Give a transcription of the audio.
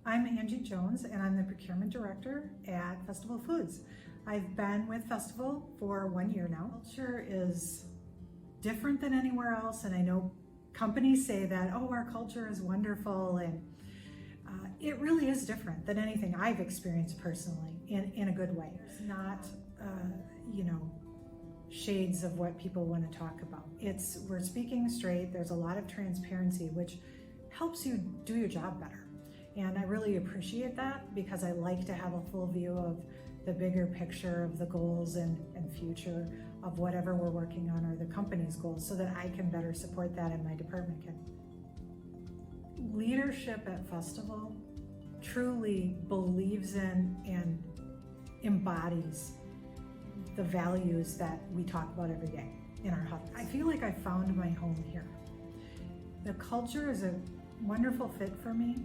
I'm Angie Jones, and I'm the Procurement Director at Festival Foods. I've been with Festival for 1 year now. Culture is different than anywhere else, and I know companies say that, oh, our culture is wonderful, and it really is different than anything I've experienced personally in a good way. It's not, shades of what people want to talk about. We're speaking straight. There's a lot of transparency, which helps you do your job better. And I really appreciate that because I like to have a full view of the bigger picture of the goals and future of whatever we're working on or the company's goals so that I can better support that and my department can. Leadership at Festival truly believes in and embodies the values that we talk about every day in our hub. I feel like I found my home here. The culture is a wonderful fit for me.